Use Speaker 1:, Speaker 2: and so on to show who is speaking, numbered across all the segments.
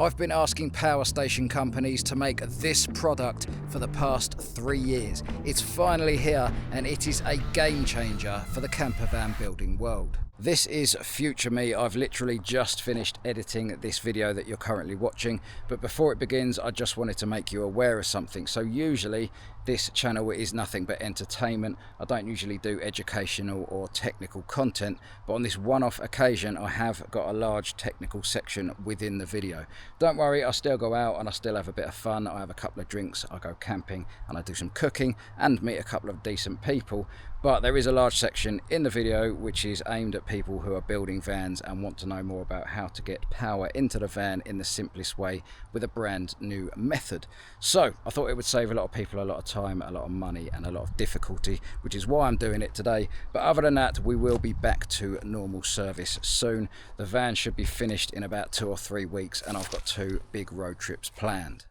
Speaker 1: I've been asking power station companies to make this product for the past 3 years. It's finally here and it is a game changer for the campervan building world. This is future me. I've literally just finished editing this video that you're currently watching, but before it begins I just wanted to make you aware of something. So usually this channel is nothing but entertainment. I don't usually do educational or technical content, but on this one-off occasion I have got a large technical section within the video. Don't worry, I still go out and I still have a bit of fun. I have a couple of drinks, I go camping and I do some cooking and meet a couple of decent people. But there is a large section in the video which is aimed at people who are building vans and want to know more about how to get power into the van in the simplest way with a brand new method. So I thought it would save a lot of people a lot of time, a lot of money and a lot of difficulty, which is why I'm doing it today. But other than that, we will be back to normal service soon. The van should be finished in about 2 or 3 weeks and I've got 2 big road trips planned.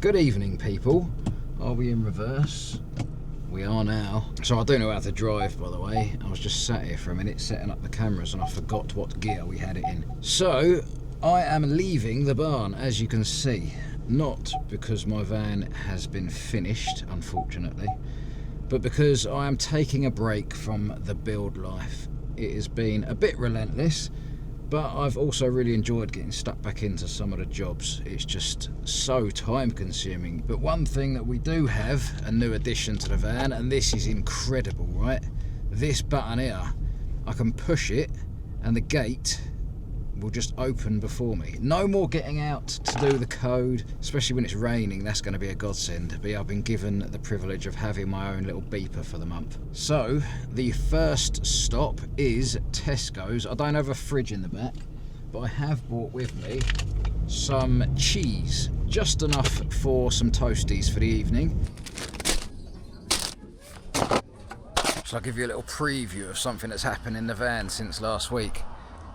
Speaker 1: Good evening, people. Are we in reverse? We are now. So I do know how to drive, by the way. I was just sat here for a minute setting up the cameras and I forgot what gear we had it in. So I am leaving the barn, as you can see. Not because my van has been finished, unfortunately, but because I am taking a break from the build life. It has been a bit relentless, but I've also really enjoyed getting stuck back into some of the jobs. It's just so time consuming. But one thing that we do have, a new addition to the van, and this is incredible, right? This button here, I can push it and the gate will just open before me. No more getting out to do the code, especially when it's raining. That's going to be a godsend. But I've been given the privilege of having my own little beeper for the month. So the first stop is Tesco's. I don't have a fridge in the back, but I have brought with me some cheese, just enough for some toasties for the evening. So I'll give you a little preview of something that's happened in the van since last week.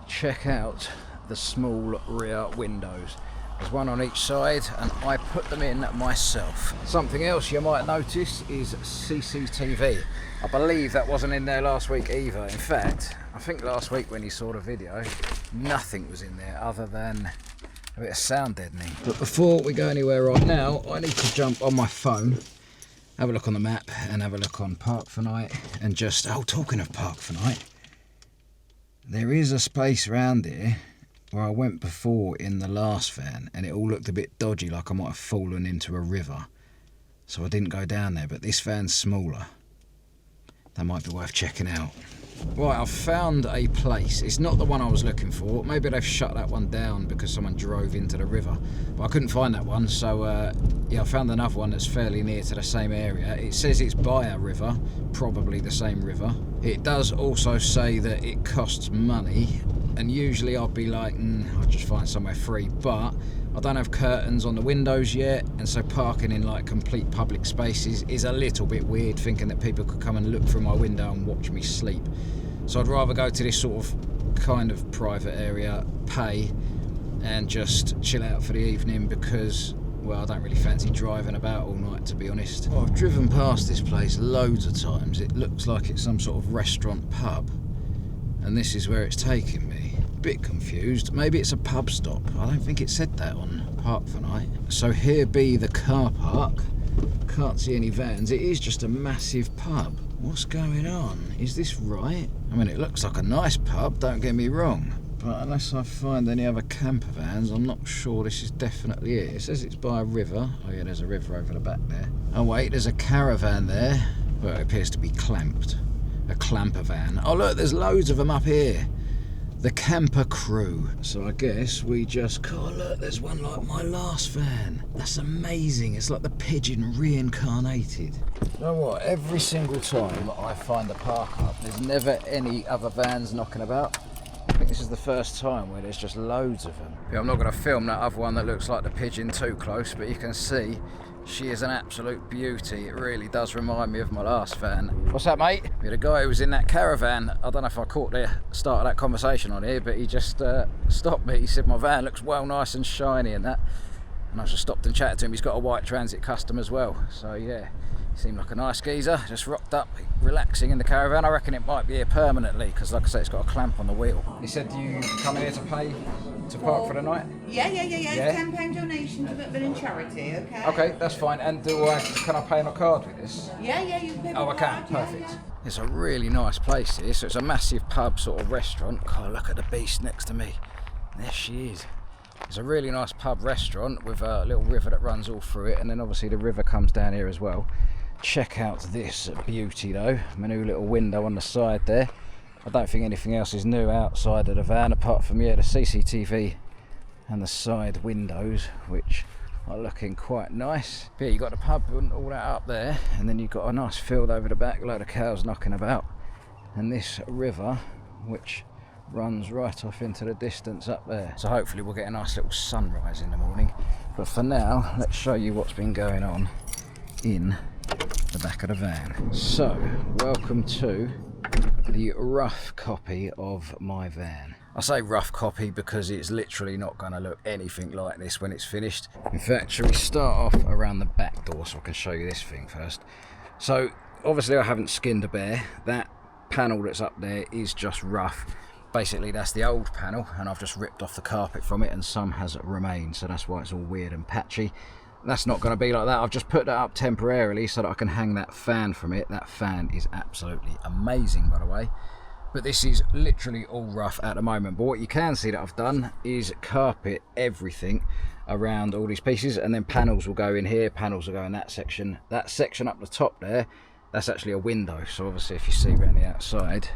Speaker 1: Check out the small rear windows. There's one on each side and I put them in myself. Something else you might notice is CCTV. I believe that wasn't in there last week either. In fact, I think last week when you saw the video, nothing was in there other than a bit of sound deadening. But before we go anywhere right now, I need to jump on my phone, have a look on the map and have a look on Park for Night and just, oh, talking of Park for Night, there is a space around here where I went before in the last van and it all looked a bit dodgy, like I might have fallen into a river. So I didn't go down there, but this van's smaller. That might be worth checking out. Right, I've found a place. It's not the one I was looking for. Maybe they've shut that one down because someone drove into the river. But I couldn't find that one, so yeah, I found another one that's fairly near to the same area. It says it's by a river, probably the same river. It does also say that it costs money, and usually I'll be like, I'll just find somewhere free, but I don't have curtains on the windows yet, and so parking in like complete public spaces is a little bit weird, thinking that people could come and look through my window and watch me sleep. So I'd rather go to this sort of kind of private area, pay, and just chill out for the evening because, well, I don't really fancy driving about all night, to be honest. Well, I've driven past this place loads of times. It looks like it's some sort of restaurant pub, and this is where it's taking me. Bit confused. Maybe it's a pub stop. I don't think it said that on Park for Night. So here be the car park. Can't see any vans. It is just a massive pub. What's going on? Is this right? I mean, it looks like a nice pub, don't get me wrong, but unless I find any other camper vans, I'm not sure this is definitely it. It says it's by a river. Oh yeah, there's a river over the back there. Oh wait, there's a caravan there. Well, it appears to be clamped. A clamper van. Oh look, there's loads of them up here. The camper crew. So I guess we just, oh look, there's one like my last van. That's amazing. It's like the pigeon reincarnated. You know what, every single time I find a park up, there's never any other vans knocking about. I think this is the first time where there's just loads of them. Yeah, I'm not going to film that other one that looks like the pigeon too close, but you can see she is an absolute beauty. It really does remind me of my last van. What's that, mate? We had a guy who was in that caravan. I don't know if I caught the start of that conversation on here, but he just stopped me. He said my van looks well nice and shiny and that. And I just stopped and chatted to him. He's got a white Transit Custom as well. So yeah, he seemed like a nice geezer. Just rocked up, relaxing in the caravan. I reckon it might be here permanently because, like I say, it's got a clamp on the wheel. He said, do you come here to pay to park for the night?
Speaker 2: Yeah.
Speaker 1: Yeah?
Speaker 2: £10 donation to Whitman and Charity, okay?
Speaker 1: Okay, that's fine. And can I pay on a card with this?
Speaker 2: Yeah, you can pay
Speaker 1: Oh, I
Speaker 2: with
Speaker 1: can.
Speaker 2: card, yeah,
Speaker 1: Perfect.
Speaker 2: yeah.
Speaker 1: It's a really nice place here. So it's a massive pub sort of restaurant. God, look at the beast next to me. There she is. It's a really nice pub restaurant with a little river that runs all through it, and then obviously the river comes down here as well. Check out this beauty though. My new little window on the side there. I don't think anything else is new outside of the van apart from, yeah, the CCTV and the side windows, which are looking quite nice. But yeah, you got the pub and all that up there, and then you've got a nice field over the back, a load of cows knocking about, and this river which runs right off into the distance up there. So hopefully we'll get a nice little sunrise in the morning. But for now, let's show you what's been going on in the back of the van. So, welcome to the rough copy of my van. I say rough copy because it's literally not going to look anything like this when it's finished. In fact, shall we start off around the back door so I can show you this thing first. So, obviously I haven't skinned a bear. That panel that's up there is just rough. Basically that's the old panel, and I've just ripped off the carpet from it, and some has remained, so that's why it's all weird and patchy. That's not going to be like that. I've just put that up temporarily so that I can hang that fan from it. That fan is absolutely amazing, by the way. But this is literally all rough at the moment. But what you can see that I've done is carpet everything around all these pieces, and then panels will go in here, panels will go in that section. That section up the top there, that's actually a window. So obviously if you see around the outside,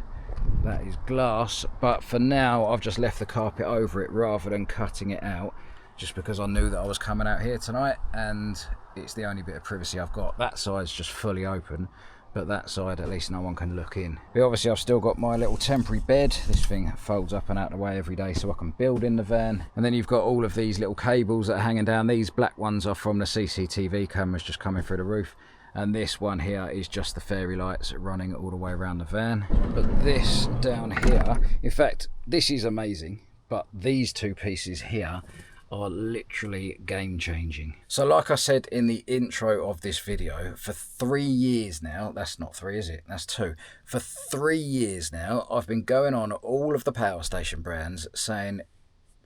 Speaker 1: that is glass. But for now I've just left the carpet over it rather than cutting it out, just because I knew that I was coming out here tonight and it's the only bit of privacy I've got. That side's just fully open, but that side at least no one can look in. But obviously I've still got my little temporary bed. This thing folds up and out of the way every day so I can build in the van. And then you've got all of these little cables that are hanging down. These black ones are from the CCTV cameras just coming through the roof. And this one here is just the fairy lights running all the way around the van. But this down here, in fact, this is amazing, but these two pieces here are literally game changing. So like I said in the intro of this video, for 3 years now, that's not 3 is it? That's 2. For 3 years now, I've been going on all of the power station brands saying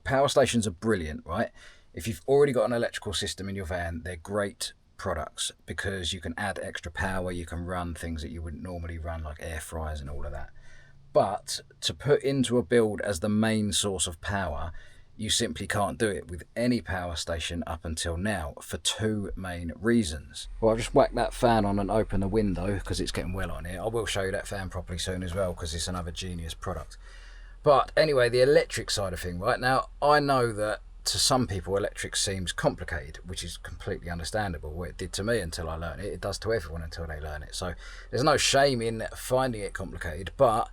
Speaker 1: power stations are brilliant, right? If you've already got an electrical system in your van, they're great products because you can add extra power, you can run things that you wouldn't normally run like air fryers and all of that. But to put into a build as the main source of power, you simply can't do it with any power station up until now for 2 main reasons. Well, I've just whacked that fan on and opened the window because it's getting well on here. I will show you that fan properly soon as well because it's another genius product. But anyway, the electric side of thing, right now, I know that to some people electric seems complicated, which is completely understandable. Well, it did to me until I learned it. It does to everyone until they learn it. So there's no shame in finding it complicated, but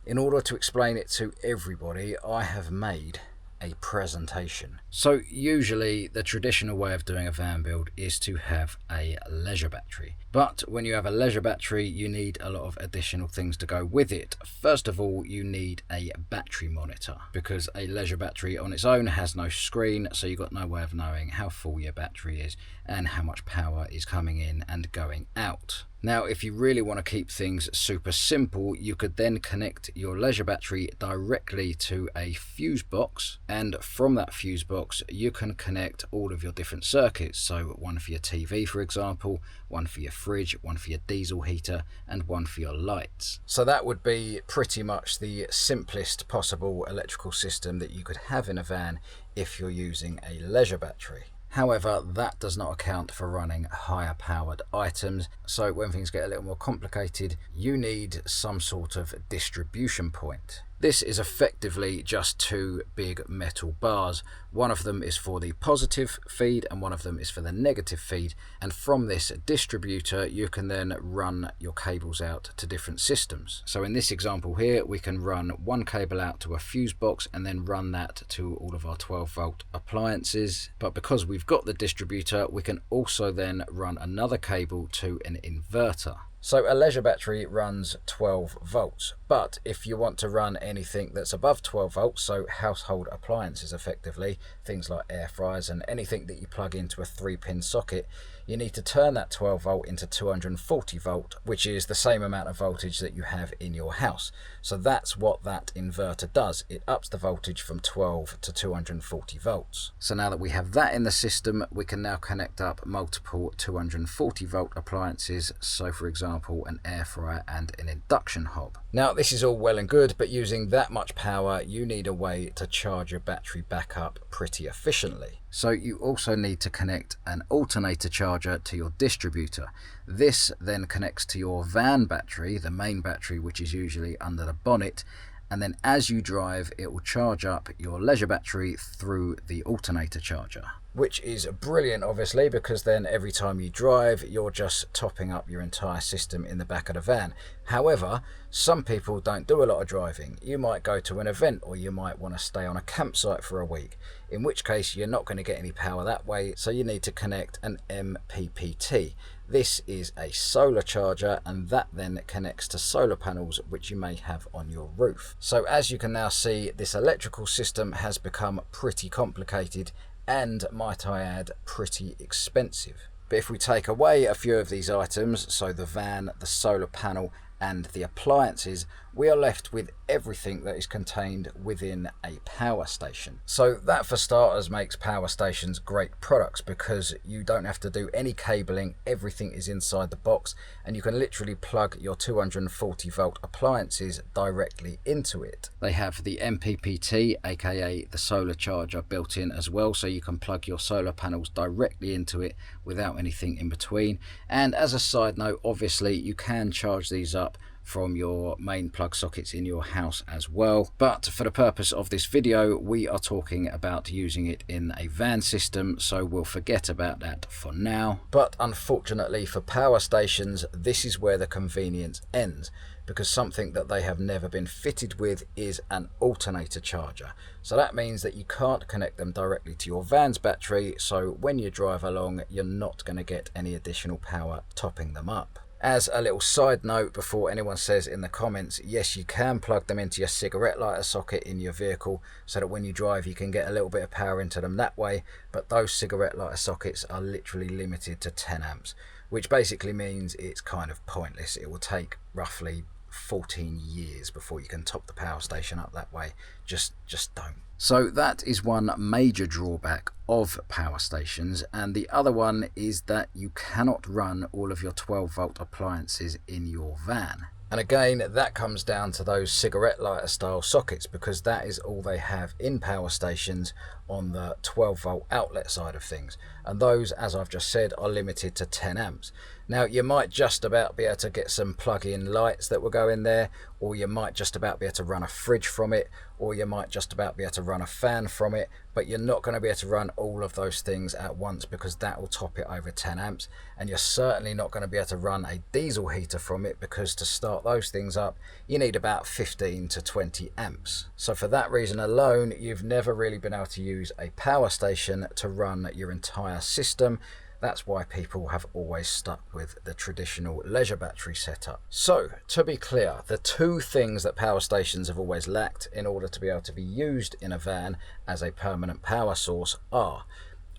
Speaker 1: in order to explain it to everybody, I have made a presentation. So usually the traditional way of doing a van build is to have a leisure battery, but when you have a leisure battery you need a lot of additional things to go with it. First of all, you need a battery monitor because a leisure battery on its own has no screen, so you've got no way of knowing how full your battery is and how much power is coming in and going out. Now, if you really want to keep things super simple, you could then connect your leisure battery directly to a fuse box, and from that fuse box you can connect all of your different circuits. So one for your TV, for example, one for your fridge, one for your diesel heater, and one for your lights. So that would be pretty much the simplest possible electrical system that you could have in a van if you're using a leisure battery. However, that does not account for running higher powered items, so when things get a little more complicated, you need some sort of distribution point. This is effectively just 2 big metal bars. One of them is for the positive feed and one of them is for the negative feed, and from this distributor you can then run your cables out to different systems. So in this example here, we can run one cable out to a fuse box and then run that to all of our 12-volt appliances. But because we've got the distributor, we can also then run another cable to an inverter. So a leisure battery runs 12 volts, but if you want to run anything that's above 12 volts, so household appliances effectively, things like air fryers and anything that you plug into a 3-pin socket, you need to turn that 12 volt into 240 volt, which is the same amount of voltage that you have in your house. So that's what that inverter does. It ups the voltage from 12 to 240 volts. So now that we have that in the system, we can now connect up multiple 240 volt appliances. So for example, an air fryer and an induction hob. Now this is all well and good, but using that much power, you need a way to charge your battery back up pretty efficiently. So you also need to connect an alternator charger to your distributor. This then connects to your van battery, the main battery, which is usually under the bonnet, and then as you drive it will charge up your leisure battery through the alternator charger, which is brilliant obviously, because then every time you drive you're just topping up your entire system in the back of the van. However, some people don't do a lot of driving. You might go to an event, or you might want to stay on a campsite for a week, in which case you're not going to get any power that way, so you need to connect an MPPT. This is a solar charger, and that then connects to solar panels which you may have on your roof. So as you can now see, this electrical system has become pretty complicated and, might I add, pretty expensive. But if we take away a few of these items, so the van, the solar panel and the appliances, we are left with everything that is contained within a power station. So that for starters makes power stations great products, because you don't have to do any cabling, everything is inside the box, and you can literally plug your 240 volt appliances directly into it. They have the MPPT, aka the solar charger, built in as well, so you can plug your solar panels directly into it without anything in between. And as a side note, obviously you can charge these up from your main plug sockets in your house as well, but for the purpose of this video we are talking about using it in a van system, so we'll forget about that for now. But unfortunately for power stations, this is where the convenience ends, because something that they have never been fitted with is an alternator charger. So that means that you can't connect them directly to your van's battery, so when you drive along you're not going to get any additional power topping them up. As a little side note, before anyone says in the comments, yes, you can plug them into your cigarette lighter socket in your vehicle, so that when you drive you can get a little bit of power into them that way, but those cigarette lighter sockets are literally limited to 10 amps, which basically means it's kind of pointless. It will take roughly 14 years before you can top the power station up that way. Just don't. So that is one major drawback of power stations, and the other one is that you cannot run all of your 12 volt appliances in your van. And again, that comes down to those cigarette lighter style sockets, because that is all they have in power stations on the 12 volt outlet side of things, and those, as I've just said, are limited to 10 amps. Now you might just about be able to get some plug-in lights that will go in there, or you might just about be able to run a fridge from it, or you might just about be able to run a fan from it, but you're not going to be able to run all of those things at once, because that will top it over 10 amps, and you're certainly not going to be able to run a diesel heater from it, because to start those things up you need about 15 to 20 amps. So for that reason alone, you've never really been able to use a power station to run your entire system. That's why people have always stuck with the traditional leisure battery setup. So, to be clear, the two things that power stations have always lacked in order to be able to be used in a van as a permanent power source are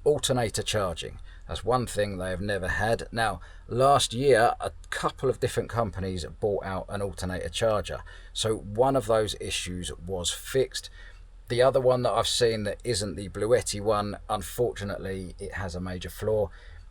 Speaker 1: alternator charging. That's one thing they have never had. Now, last year, a couple of different companies bought out an alternator charger. So one of those issues was fixed. The other one that I've seen that isn't the Bluetti one, unfortunately, it has a major flaw.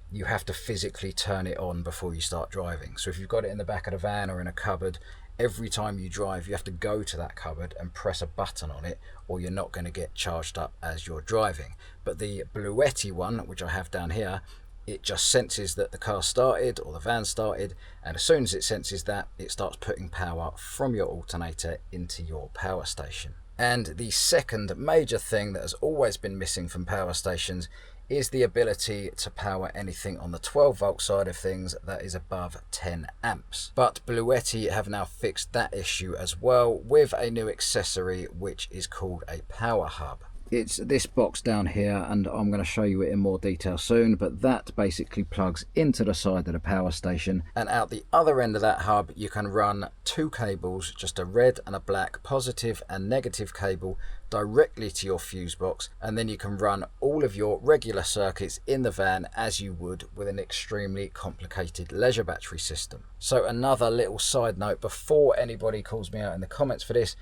Speaker 1: You have to physically turn it on before you start driving. So if you've got it in the back of the van or in a cupboard, every time you drive you have to go to that cupboard and press a button on it, or you're not going to get charged up as you're driving. But the Bluetti one, which I have down here, it just senses that the car started or the van started, and as soon as it senses that, it starts putting power from your alternator into your power station. And the second major thing that has always been missing from power stations is the ability to power anything on the 12 volt side of things that is above 10 amps. But Bluetti have now fixed that issue as well with a new accessory which is called a power hub. It's this box down here, and I'm going to show you it in more detail soon, but that basically plugs into the side of the power station, and out the other end of that hub you can run two cables, just a red and a black positive and negative cable, directly to your fuse box, and then you can run all of your regular circuits in the van as you would with an extremely complicated leisure battery system. So another little side note before anybody calls me out in the comments for this,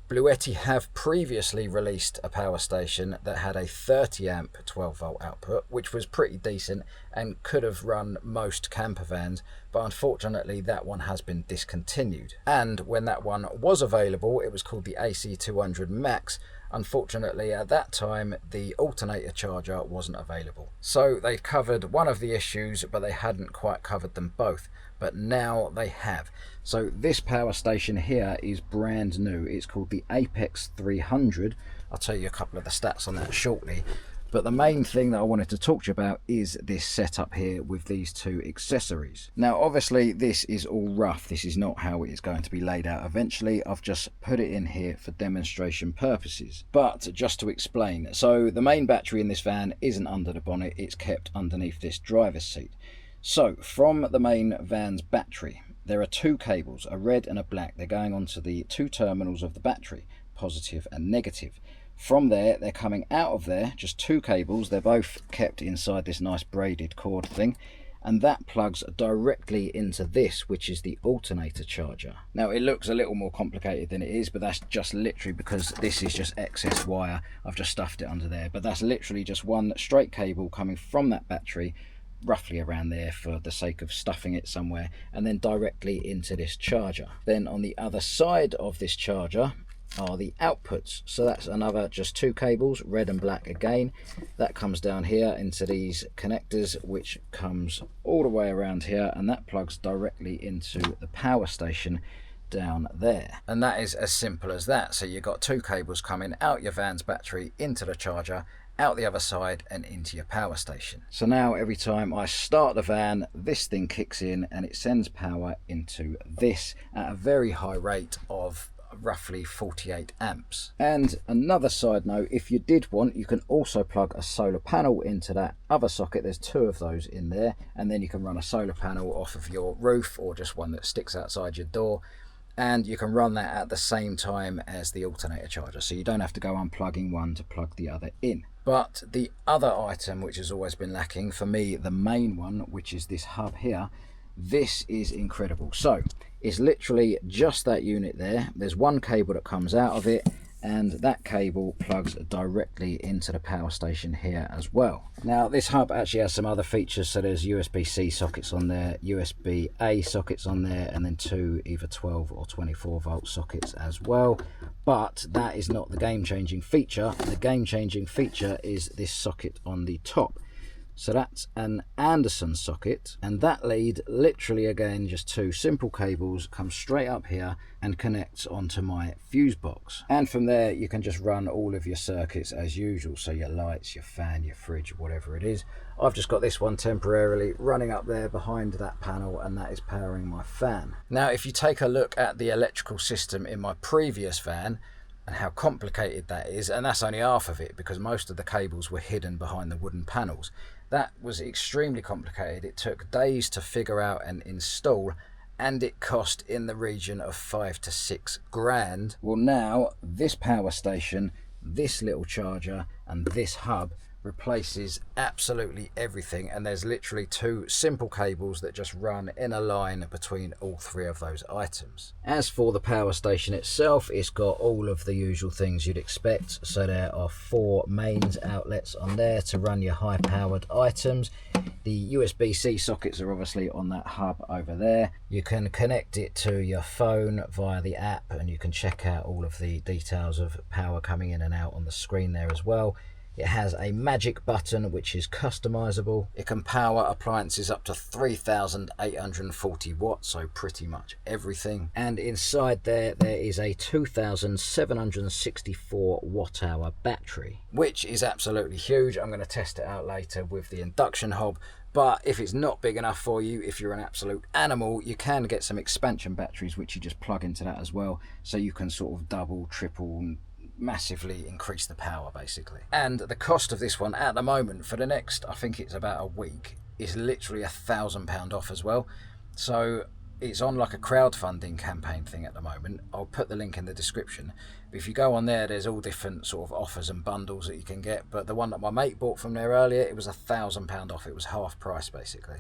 Speaker 1: Bluetti have previously released a power station that had a 30 amp 12 volt output, which was pretty decent and could have run most camper vans, but unfortunately that one has been discontinued. And when that one was available, it was called the AC200 Max. Unfortunately at that time the alternator charger wasn't available. So they've covered one of the issues, but they hadn't quite covered them both. But now they have. So this power station here is brand new. It's called the Apex 300. I'll tell you a couple of the stats on that shortly. But the main thing that I wanted to talk to you about is this setup here with these two accessories. Now obviously this is all rough. This is not how it is going to be laid out eventually. I've just put it in here for demonstration purposes. But just to explain, so the main battery in this van isn't under the bonnet. It's kept underneath this driver's seat. So from the main van's battery, there are two cables, a red and a black. They're going onto the two terminals of the battery, positive and negative. From there, they're coming out of there, just two cables. They're both kept inside this nice braided cord thing, and that plugs directly into this, which is the alternator charger. Now it looks a little more complicated than it is, but that's just literally because this is just excess wire. I've just stuffed it under there, but that's literally just one straight cable coming from that battery, roughly around there for the sake of stuffing it somewhere, and then directly into this charger. Then on the other side of this charger are the outputs, so that's another just two cables, red and black again. That comes down here into these connectors, which comes all the way around here, and that plugs directly into the power station down there. And that is as simple as that. So you've got two cables coming out your van's battery into the charger, out the other side and into your power station. So now every time I start the van, this thing kicks in and it sends power into this at a very high rate of roughly 48 amps. And another side note, if you did want, you can also plug a solar panel into that other socket. There's two of those in there, and then you can run a solar panel off of your roof or just one that sticks outside your door, and you can run that at the same time as the alternator charger, so you don't have to go unplugging one to plug the other in. But the other item which has always been lacking for me, the main one, which is this hub here, this is incredible. So it's literally just that unit there. There's one cable that comes out of it, and that cable plugs directly into the power station here as well. Now this hub actually has some other features, so there's USB-C sockets on there, USB-A sockets on there, and then two either 12 or 24 volt sockets as well. But that is not the game-changing feature. The game-changing feature is this socket on the top. So that's an Anderson socket, and that lead, literally again just two simple cables, comes straight up here and connects onto my fuse box. And from there you can just run all of your circuits as usual, so your lights, your fan, your fridge, whatever it is. I've just got this one temporarily running up there behind that panel, and that is powering my fan. Now if you take a look at the electrical system in my previous van and how complicated that is, and that's only half of it because most of the cables were hidden behind the wooden panels. That was extremely complicated. It took days to figure out and install, and it cost in the region of 5 to 6 grand. Well, now this power station, this little charger and this hub replaces absolutely everything, and there's literally two simple cables that just run in a line between all three of those items. As for the power station itself, it's got all of the usual things you'd expect. So there are 4 mains outlets on there to run your high powered items. The USB-C sockets are obviously on that hub over there. You can connect it to your phone via the app, and you can check out all of the details of power coming in and out on the screen there as well. It has a magic button which is customizable. It can power appliances up to 3,840 watts, so pretty much everything. And inside there is a 2,764 watt hour battery, which is absolutely huge. I'm going to test it out later with the induction hob. But if it's not big enough for you, if you're an absolute animal, you can get some expansion batteries which you just plug into that as well, so you can sort of double, triple, massively increase the power basically. And the cost of this one at the moment for the next, I think it's about a week, is literally £1,000 off as well. So it's on like a crowdfunding campaign thing at the moment. I'll put the link in the description. But if you go on there, there's all different sort of offers and bundles that you can get. But the one that my mate bought from there earlier, it was £1,000 off. It was half price basically.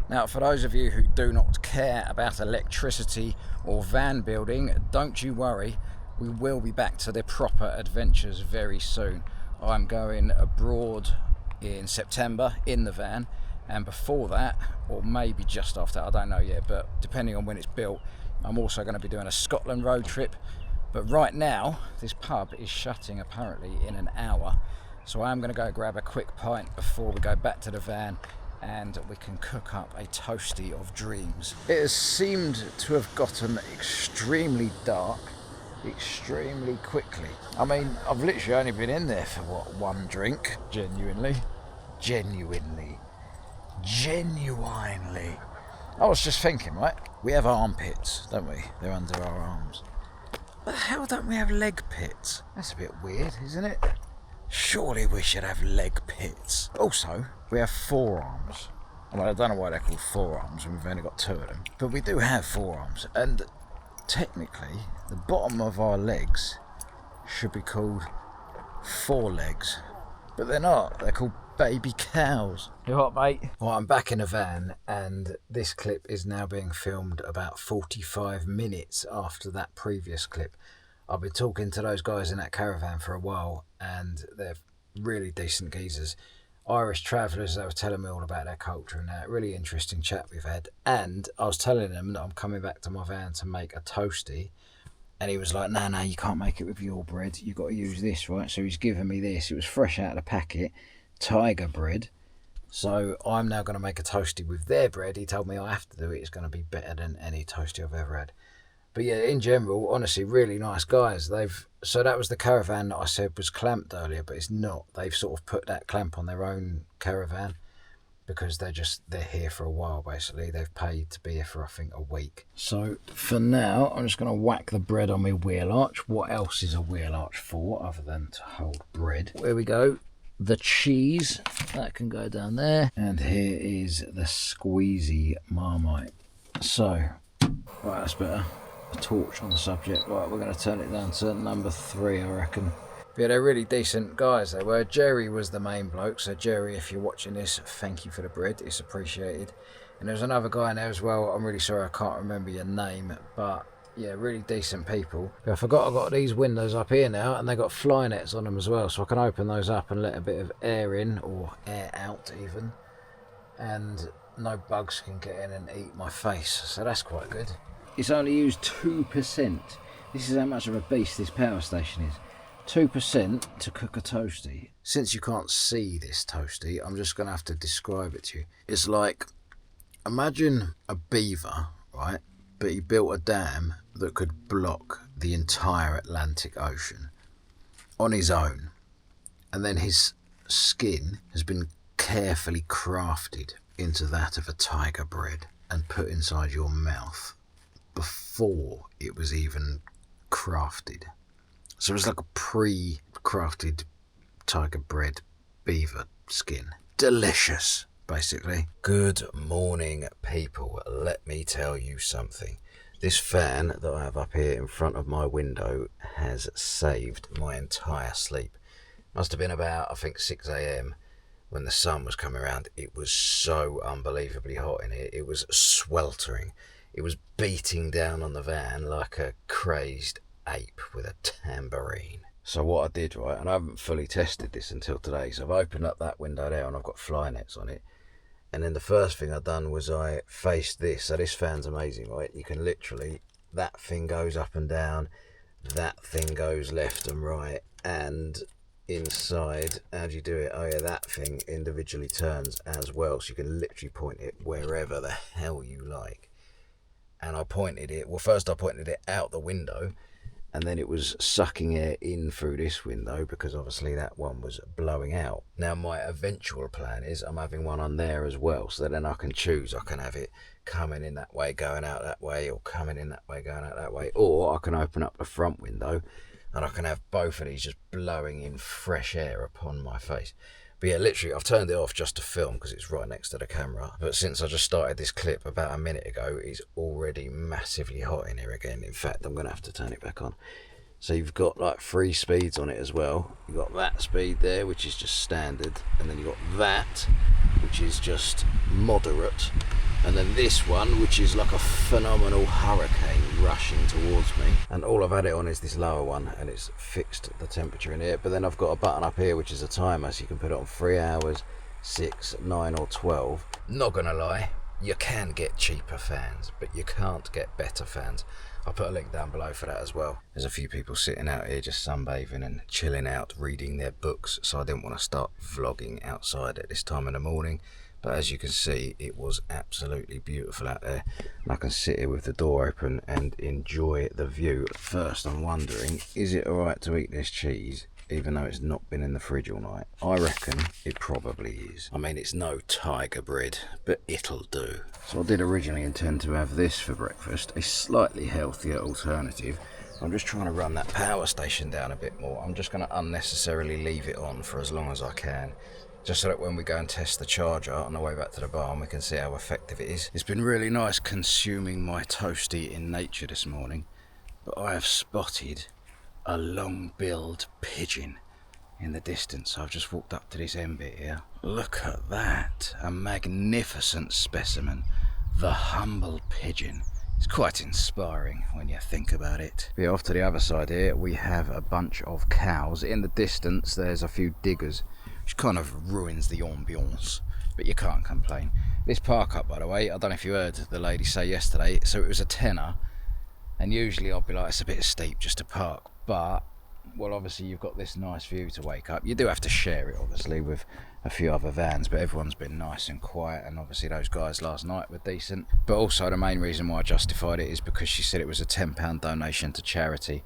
Speaker 1: Now, for those of you who do not care about electricity or van building, don't you worry, we will be back to the proper adventures very soon. I'm going abroad in September in the van, and before that, or maybe just after, I don't know yet, but depending on when it's built, I'm also going to be doing a Scotland road trip. But right now, this pub is shutting apparently in an hour, so I am going to go grab a quick pint before we go back to the van, and we can cook up a toasty of dreams. It has seemed to have gotten extremely dark extremely quickly. I mean, I've literally only been in there for what, one drink? Genuinely. I was just thinking, right? We have armpits, don't we? They're under our arms. But the hell don't we have leg pits? That's a bit weird, isn't it? Surely we should have leg pits. Also, we have forearms. Well, I don't know why they're called forearms when we've only got two of them. But we do have forearms. And technically, the bottom of our legs should be called forelegs. But they're not. They're called baby cows. You what, mate? Well, I'm back in a van, and this clip is now being filmed about 45 minutes after that previous clip. I've been talking to those guys in that caravan for a while, and they're really decent geezers. Irish travellers. They were telling me all about their culture and that. Really interesting chat we've had. And I was telling them that I'm coming back to my van to make a toasty, and he was like, no, you can't make it with your bread. You've got to use this, right? So he's given me this. It was fresh out of the packet, tiger bread. So I'm now going to make a toasty with their bread. He told me I have to do it. It's going to be better than any toasty I've ever had. But yeah, in general, honestly, really nice guys. So that was the caravan that I said was clamped earlier, but it's not. They've sort of put that clamp on their own caravan because they're here for a while, basically. They've paid to be here for, I think, a week. So for now, I'm just going to whack the bread on my wheel arch. What else is a wheel arch for other than to hold bread? Here we go. The cheese, that can go down there. And here is the squeezy Marmite. So, right, that's better. A torch on the subject. Right, we're going to turn it down to number 3, I reckon. But yeah, they're really decent guys, they were. Jerry was the main bloke, so Jerry, if you're watching this, thank you for the bread, it's appreciated. And there's another guy in there as well. I'm really sorry I can't remember your name, but yeah, really decent people. But I forgot I've got these windows up here now, and they got fly nets on them as well, so I can open those up and let a bit of air in, or air out even, and no bugs can get in and eat my face, so that's quite good. It's only used 2%. This is how much of a beast this power station is. 2% to cook a toasty. Since you can't see this toasty, I'm just going to have to describe it to you. It's like, imagine a beaver, right? But he built a dam that could block the entire Atlantic Ocean on his own. And then his skin has been carefully crafted into that of a tiger bread and put inside your mouth before it was even crafted. So it's like a pre-crafted tiger bread beaver skin. Delicious, basically. Good morning, people. Let me tell you something. This fan that I have up here in front of my window has saved my entire sleep. Must have been about, I think, 6 a.m. when the sun was coming around. It was so unbelievably hot in here. It was sweltering. It was beating down on the van like a crazed ape with a tambourine. So what I did, right, and I haven't fully tested this until today, so I've opened up that window there and I've got fly nets on it. And then the first thing I've done was I faced this. So this fan's amazing, right? You can literally, that thing goes up and down, that thing goes left and right, and inside, how do you do it? Oh yeah, that thing individually turns as well, so you can literally point it wherever the hell you like. And I pointed it, well, first I pointed it out the window, and then it was sucking air in through this window because obviously that one was blowing out. Now my eventual plan is I'm having one on there as well, so then I can choose. I can have it coming in that way, going out that way, or coming in that way, going out that way, or I can open up the front window and I can have both of these just blowing in fresh air upon my face. But yeah, literally, I've turned it off just to film because it's right next to the camera. But since I just started this clip about a minute ago, it's already massively hot in here again. In fact, I'm going to have to turn it back on. So you've got like 3 speeds on it as well. You've got that speed there, which is just standard. And then you've got that, which is just moderate. And then this one, which is like a phenomenal hurricane rushing towards me. And all I've had it on is this lower one, and it's fixed the temperature in here. But then I've got a button up here, which is a timer, so you can put it on 3 hours, 6, 9 or 12. Not gonna lie, you can get cheaper fans, but you can't get better fans. I'll put a link down below for that as well. There's a few people sitting out here just sunbathing and chilling out, reading their books, so I didn't want to start vlogging outside at this time in the morning. But as you can see, it was absolutely beautiful out there, and I can sit here with the door open and enjoy the view. First, I'm wondering, is it alright to eat this cheese even though it's not been in the fridge all night? I reckon it probably is. I mean, it's no tiger bread, but it'll do. So I did originally intend to have this for breakfast, a slightly healthier alternative. I'm just trying to run that power station down a bit more. I'm just going to unnecessarily leave it on for as long as I can, just so that when we go and test the charger on the way back to the barn, we can see how effective it is. It's been really nice consuming my toasty in nature this morning, but I have spotted a long-billed pigeon in the distance. I've just walked up to this end bit here. Look at that, a magnificent specimen, the humble pigeon. It's quite inspiring when you think about it. But off to the other side here, we have a bunch of cows. In the distance, there's a few diggers, which kind of ruins the ambiance, but you can't complain. This park up, by the way, I don't know if you heard the lady say yesterday, so it was a tenner, and usually I'd be like, it's a bit steep just to park, but, well, obviously you've got this nice view to wake up. You do have to share it, obviously, with a few other vans, but everyone's been nice and quiet, and obviously those guys last night were decent. But also the main reason why I justified it is because she said it was a £10 donation to charity,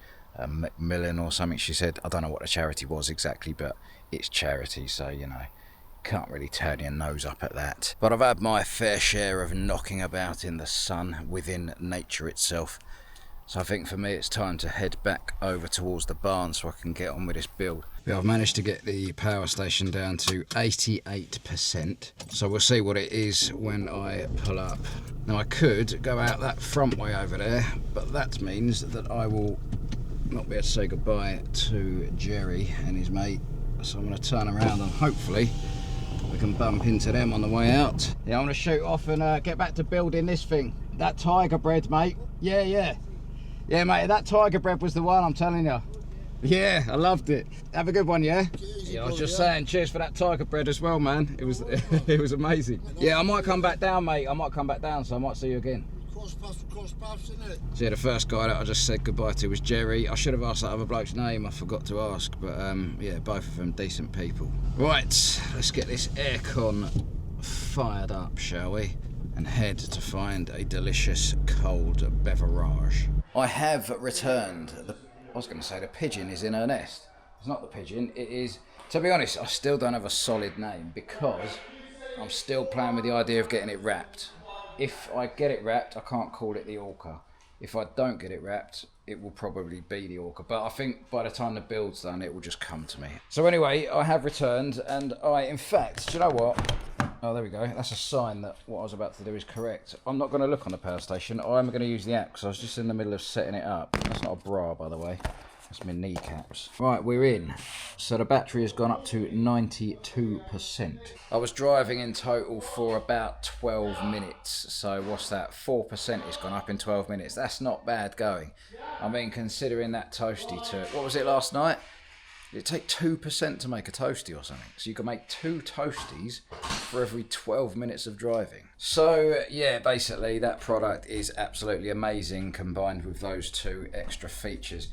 Speaker 1: Macmillan or something. She said, I don't know what the charity was exactly, but it's charity, so you know, can't really turn your nose up at that. But I've had my fair share of knocking about in the sun within nature itself, so I think for me it's time to head back over towards the barn so I can get on with this build. But I've managed to get the power station down to 88%, so we'll see what it is when I pull up. Now I could go out that front way over there, but that means that I will not be able to say goodbye to Jerry and his mate, so I'm going to turn around and hopefully we can bump into them on the way out. Yeah, I'm going to shoot off and get back to building this thing. That tiger bread, mate. Yeah, mate, that tiger bread was the one, I'm telling you. Yeah, I loved it. Have a good one, yeah? Yeah, I was just saying, cheers for that tiger bread as well, man. It was it was amazing. Yeah, I might come back down, mate. I might come back down, so I might see you again.
Speaker 3: Cross paths, innit?
Speaker 1: So yeah, the first guy that I just said goodbye to was Jerry. I should have asked that other bloke's name, I forgot to ask, but yeah, both of them decent people. Right, let's get this aircon fired up, shall we? And head to find a delicious cold beverage. I have returned. I was going to say the pigeon is in her nest. It's not the pigeon, it is, to be honest, I still don't have a solid name because I'm still playing with the idea of getting it wrapped. If I get it wrapped, I can't call it the orca. If I don't get it wrapped, it will probably be the orca. But I think by the time the build's done, it will just come to me. So anyway, I have returned, and in fact, do you know what? Oh, there we go. That's a sign that what I was about to do is correct. I'm not going to look on the power station. I'm going to use the app because I was just in the middle of setting it up. That's not a bra, by the way. That's my kneecaps. Right, we're in. So the battery has gone up to 92%. I was driving in total for about 12 minutes. So what's that? 4% has gone up in 12 minutes. That's not bad going. I mean, considering that toasty took, what was it last night? It'd take 2% to make a toasty or something. So you can make 2 toasties for every 12 minutes of driving. So yeah, basically that product is absolutely amazing combined with those 2 extra features.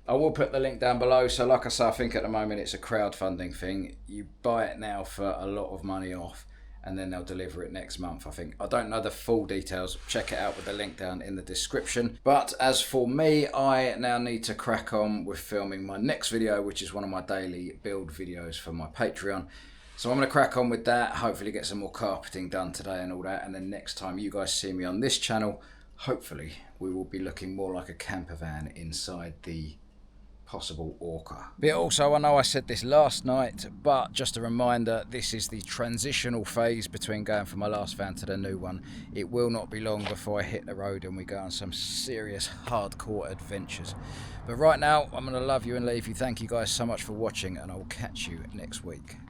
Speaker 1: I will put the link down below. So like I say, I think at the moment it's a crowdfunding thing. You buy it now for a lot of money off, and then they'll deliver it next month, I think. I don't know the full details. Check it out with the link down in the description. But as for me, I now need to crack on with filming my next video, which is one of my daily build videos for my Patreon. So I'm going to crack on with that, hopefully get some more carpeting done today and all that, and then next time you guys see me on this channel, hopefully we will be looking more like a camper van inside the possible Orca. But also, I know I said this last night, but just a reminder, this is the transitional phase between going from my last van to the new one. It will not be long before I hit the road and we go on some serious hardcore adventures. But right now, I'm going to love you and leave you. Thank you guys so much for watching, and I will catch you next week.